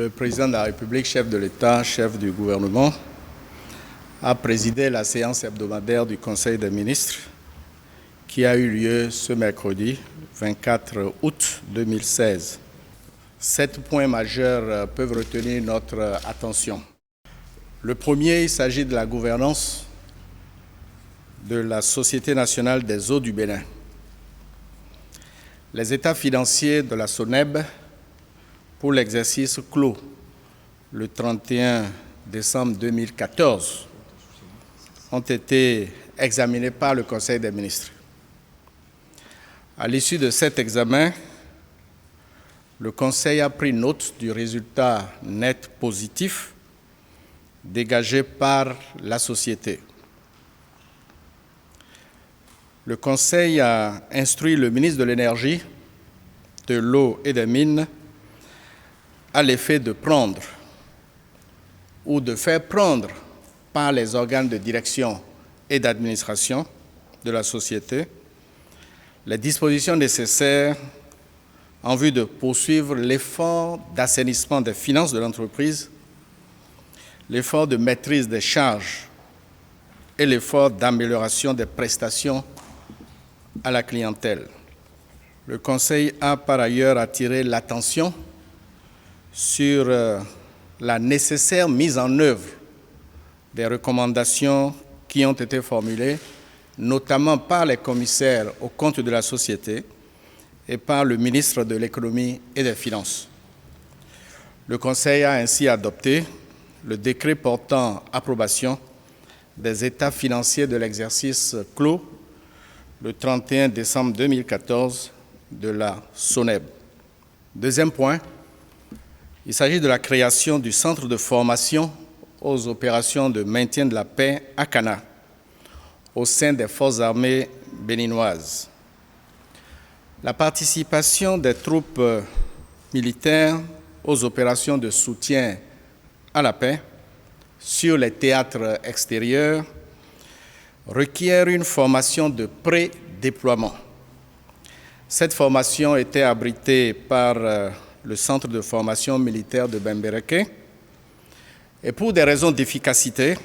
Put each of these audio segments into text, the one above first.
le président de la République, chef de l'État, chef du gouvernement, a présidé la séance hebdomadaire du Conseil des ministres qui a eu lieu ce mercredi 24 août 2016. 7 points majeurs peuvent retenir notre attention. Le premier, il s'agit de la gouvernance de la Société nationale des eaux du Bénin. Les états financiers de la SONEB pour l'exercice clos le 31 décembre 2014 ont été examinés par le Conseil des ministres. À l'issue de cet examen, le Conseil a pris note du résultat net positif dégagé par la société. Le Conseil a instruit le ministre de l'Énergie, de l'Eau et des Mines à l'effet de prendre ou de faire prendre par les organes de direction et d'administration de la société les dispositions nécessaires en vue de poursuivre l'effort d'assainissement des finances de l'entreprise, l'effort de maîtrise des charges et l'effort d'amélioration des prestations à la clientèle. Le Conseil a par ailleurs attiré l'attention sur la nécessaire mise en œuvre des recommandations qui ont été formulées, notamment par les commissaires aux comptes de la société et par le ministre de l'Économie et des Finances. Le Conseil a ainsi adopté le décret portant approbation des états financiers de l'exercice clos le 31 décembre 2014 de la SONEB. Deuxième point, il s'agit de la création du centre de formation aux opérations de maintien de la paix à Cana, au sein des forces armées béninoises. La participation des troupes militaires aux opérations de soutien à la paix sur les théâtres extérieurs requiert une formation de pré-déploiement. Cette formation était abritée par le centre de formation militaire de Bembereke et pour des raisons d'efficacité,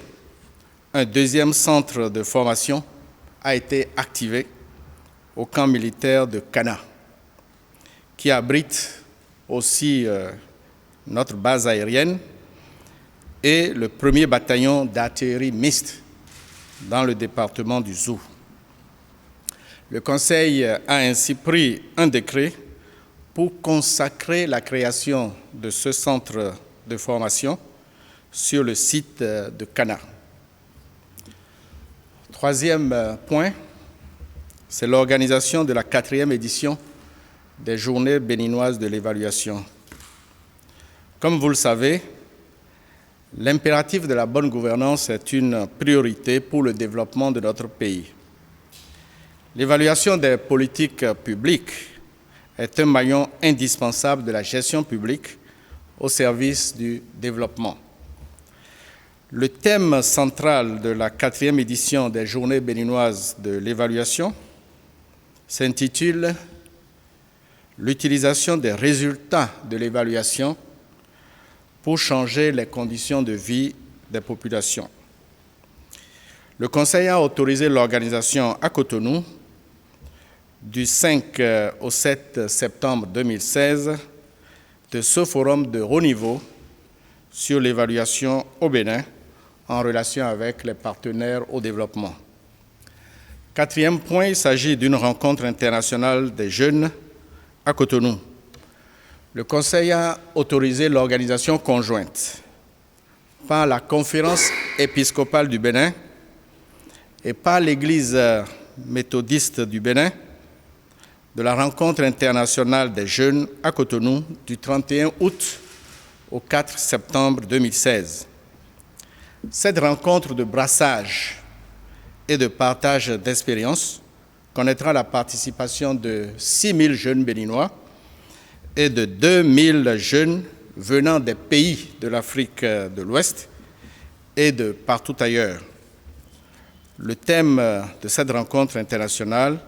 un deuxième centre de formation a été activé au camp militaire de Cana, qui abrite aussi notre base aérienne et le premier bataillon d'artillerie mixte dans le département du Zou. Le Conseil a ainsi pris un décret pour consacrer la création de ce centre de formation sur le site de Cana. Troisième point, c'est l'organisation de la 4e édition des Journées béninoises de l'évaluation. Comme vous le savez, l'impératif de la bonne gouvernance est une priorité pour le développement de notre pays. L'évaluation des politiques publiques est un maillon indispensable de la gestion publique au service du développement. Le thème central de la 4e édition des Journées béninoises de l'évaluation s'intitule « L'utilisation des résultats de l'évaluation pour changer les conditions de vie des populations ». Le Conseil a autorisé l'organisation à Cotonou du 5 au 7 septembre 2016 de ce forum de haut niveau sur l'évaluation au Bénin en relation avec les partenaires au développement. Quatrième point, il s'agit d'une rencontre internationale des jeunes à Cotonou. Le Conseil a autorisé l'organisation conjointe par la Conférence épiscopale du Bénin et par l'Église méthodiste du Bénin de la rencontre internationale des jeunes à Cotonou du 31 août au 4 septembre 2016. Cette rencontre de brassage et de partage d'expériences connaîtra la participation de 6 000 jeunes béninois et de 2 000 jeunes venant des pays de l'Afrique de l'Ouest et de partout ailleurs. Le thème de cette rencontre internationale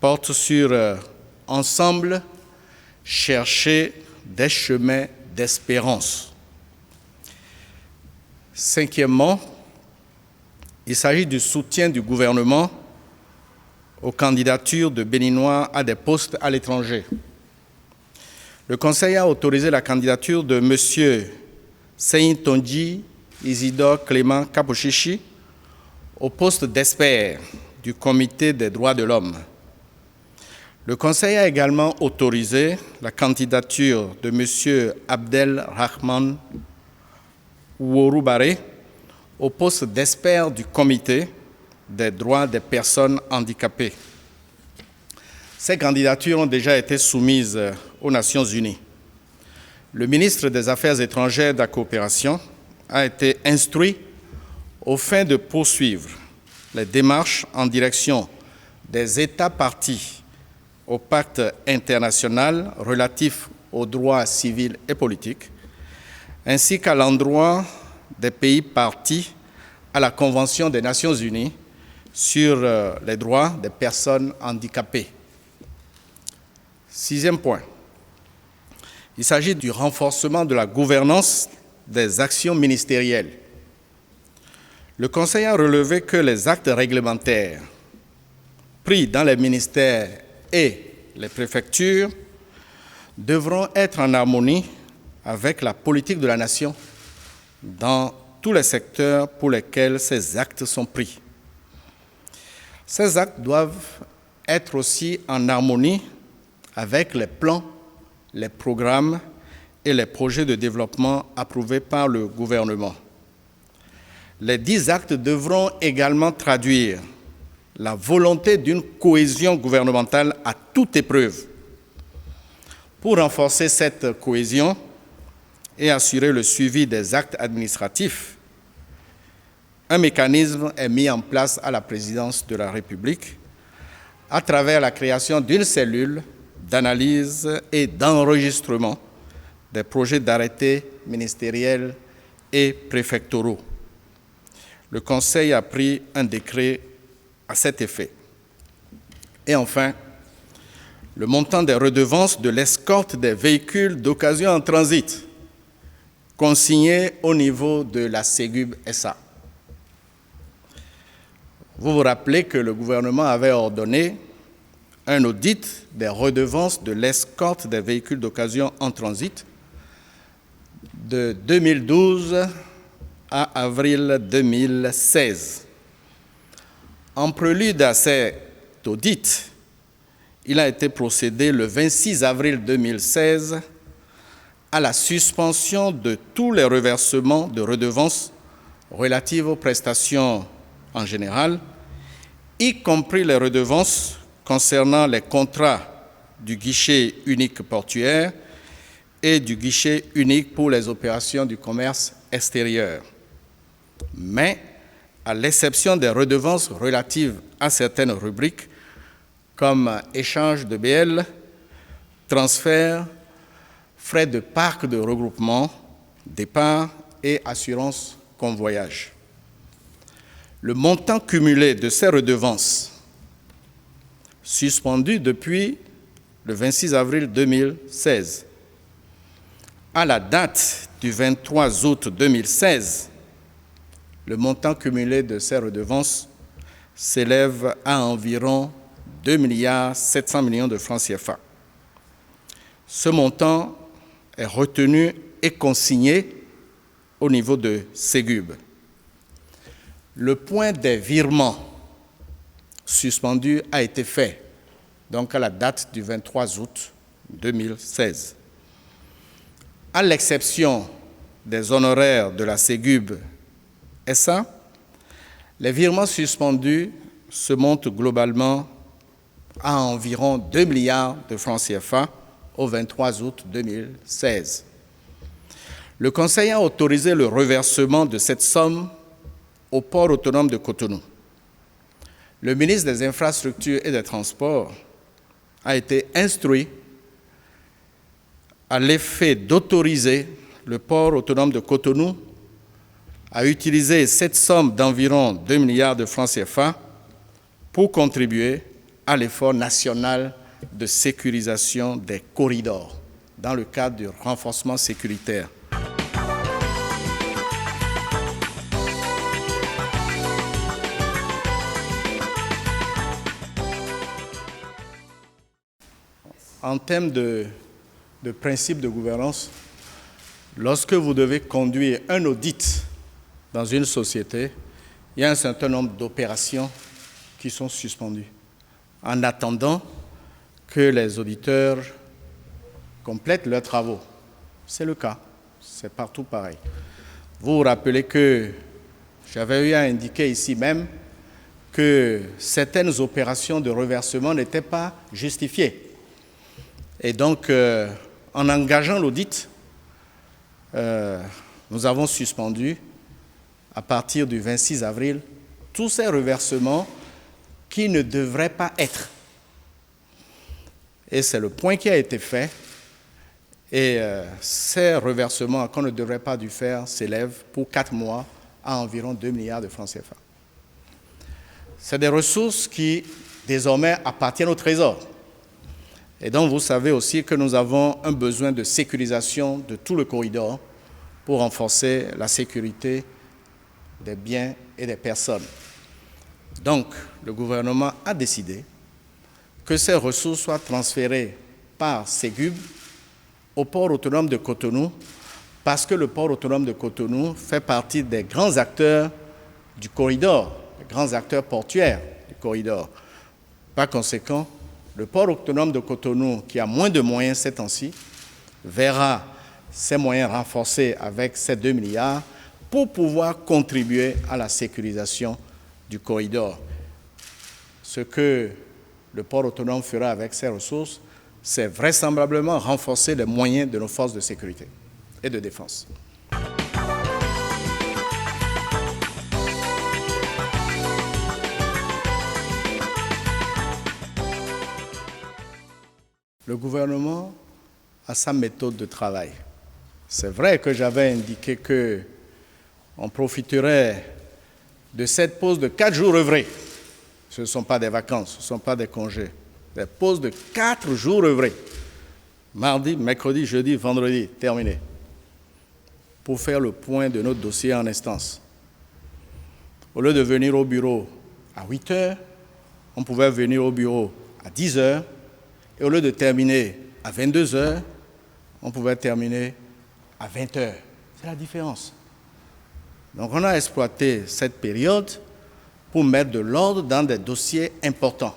porte sur « Ensemble, chercher des chemins d'espérance. Cinquièmement, il s'agit du soutien du gouvernement aux candidatures de Béninois à des postes à l'étranger. Le Conseil a autorisé la candidature de M. Seyin Tondji Isidore Clément Kapochichi au poste d'expert du Comité des droits de l'homme. Le Conseil a également autorisé la candidature de M. Abdel Rahman Ouoroubare au poste d'expert du Comité des droits des personnes handicapées. Ces candidatures ont déjà été soumises aux Nations Unies. Le ministre des Affaires étrangères et de la coopération a été instruit aux fins de poursuivre les démarches en direction des États parties au pacte international relatif aux droits civils et politiques, ainsi qu'à l'endroit des pays parties à la Convention des Nations Unies sur les droits des personnes handicapées. Sixième point, il s'agit du renforcement de la gouvernance des actions ministérielles. Le Conseil a relevé que les actes réglementaires pris dans les ministères et les préfectures devront être en harmonie avec la politique de la nation dans tous les secteurs pour lesquels ces actes sont pris. Ces actes doivent être aussi en harmonie avec les plans, les programmes et les projets de développement approuvés par le gouvernement. Les 10 actes devront également traduire la volonté d'une cohésion gouvernementale à toute épreuve. Pour renforcer cette cohésion et assurer le suivi des actes administratifs, un mécanisme est mis en place à la présidence de la République à travers la création d'une cellule d'analyse et d'enregistrement des projets d'arrêtés ministériels et préfectoraux. Le Conseil a pris un décret à cet effet. Et enfin, le montant des redevances de l'escorte des véhicules d'occasion en transit, consignés au niveau de la Ségub SA. Vous vous rappelez que le gouvernement avait ordonné un audit des redevances de l'escorte des véhicules d'occasion en transit de 2012 à avril 2016. En prélude à cet audit, il a été procédé le 26 avril 2016 à la suspension de tous les reversements de redevances relatives aux prestations en général, y compris les redevances concernant les contrats du guichet unique portuaire et du guichet unique pour les opérations du commerce extérieur. Mais, à l'exception des redevances relatives à certaines rubriques, comme échange de BL, transfert, frais de parc de regroupement, départ et assurance convoyage. Le montant cumulé de ces redevances, suspendues depuis le 26 avril 2016, à la date du 23 août 2016, le montant cumulé de ces redevances s'élève à environ 2,7 milliards de francs CFA. Ce montant est retenu et consigné au niveau de Ségub. Le point des virements suspendus a été fait, donc à la date du 23 août 2016. À l'exception des honoraires de la Ségub SA, les virements suspendus se montent globalement à environ 2 milliards de francs CFA au 23 août 2016. Le Conseil a autorisé le reversement de cette somme au port autonome de Cotonou. Le ministre des Infrastructures et des Transports a été instruit à l'effet d'autoriser le port autonome de Cotonou à utiliser cette somme d'environ 2 milliards de francs CFA pour contribuer à l'effort national de sécurisation des corridors dans le cadre du renforcement sécuritaire. En termes de principe de gouvernance, lorsque vous devez conduire un audit dans une société, il y a un certain nombre d'opérations qui sont suspendues en attendant que les auditeurs complètent leurs travaux. C'est le cas, c'est partout pareil. Vous vous rappelez que j'avais eu à indiquer ici même que certaines opérations de reversement n'étaient pas justifiées. Et donc, en engageant l'audit, nous avons suspendu, à partir du 26 avril, tous ces reversements qui ne devraient pas être. Et c'est le point qui a été fait. Et ces reversements qu'on ne devrait pas dû faire s'élèvent pour 4 mois à environ 2 milliards de francs CFA. C'est des ressources qui, désormais, appartiennent au Trésor. Et donc, vous savez aussi que nous avons un besoin de sécurisation de tout le corridor pour renforcer la sécurité des biens et des personnes. Donc, le gouvernement a décidé que ces ressources soient transférées par Ségub au port autonome de Cotonou, parce que le port autonome de Cotonou fait partie des grands acteurs du corridor, des grands acteurs portuaires du corridor. Par conséquent, le port autonome de Cotonou, qui a moins de moyens ces temps-ci, verra ses moyens renforcés avec ces 2 milliards pour pouvoir contribuer à la sécurisation du corridor. Ce que le port autonome fera avec ses ressources, c'est vraisemblablement renforcer les moyens de nos forces de sécurité et de défense. Le gouvernement a sa méthode de travail. C'est vrai que j'avais indiqué qu'on profiterait de cette pause de 4 jours œuvrés. Ce ne sont pas des vacances, ce ne sont pas des congés. Des pauses de 4 jours œuvrés. Mardi, mercredi, jeudi, vendredi, terminé. Pour faire le point de notre dossier en instance. Au lieu de venir au bureau à 8 heures, on pouvait venir au bureau à 10 heures. Et au lieu de terminer à 22 heures, on pouvait terminer à 20 heures. C'est la différence. Donc on a exploité cette période pour mettre de l'ordre dans des dossiers importants.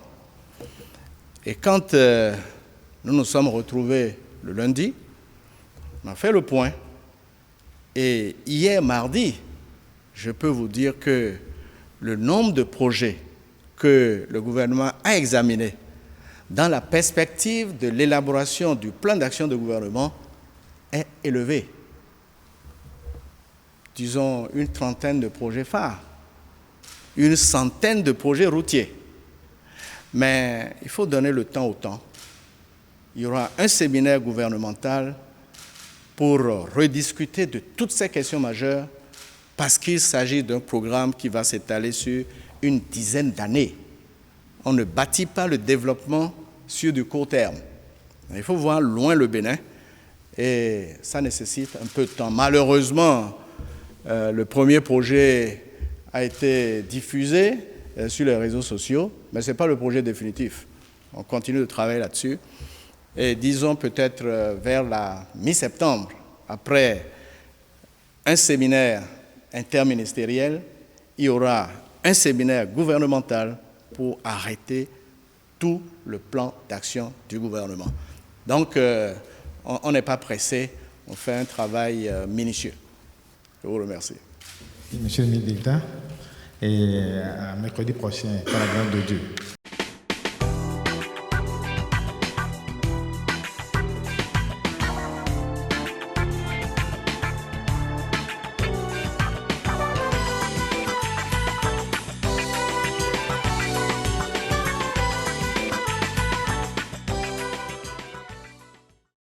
Et quand nous nous sommes retrouvés le lundi, on a fait le point. Et hier, mardi, je peux vous dire que le nombre de projets que le gouvernement a examinés dans la perspective de l'élaboration du plan d'action de gouvernement est élevé. Disons une trentaine de projets phares, une centaine de projets routiers. Mais il faut donner le temps au temps. Il y aura un séminaire gouvernemental pour rediscuter de toutes ces questions majeures parce qu'il s'agit d'un programme qui va s'étaler sur une dizaine d'années. On ne bâtit pas le développement sur du court terme. Il faut voir loin le Bénin et ça nécessite un peu de temps. Malheureusement, le premier projet a été diffusé sur les réseaux sociaux, mais ce n'est pas le projet définitif. On continue de travailler là-dessus. Et disons peut-être vers la mi-septembre, après un séminaire interministériel, il y aura un séminaire gouvernemental pour arrêter tout le plan d'action du gouvernement. Donc, on n'est pas pressé, on fait un travail minutieux. Je vous remercie. Monsieur le ministre d'État, et mercredi prochain, par la grâce de Dieu,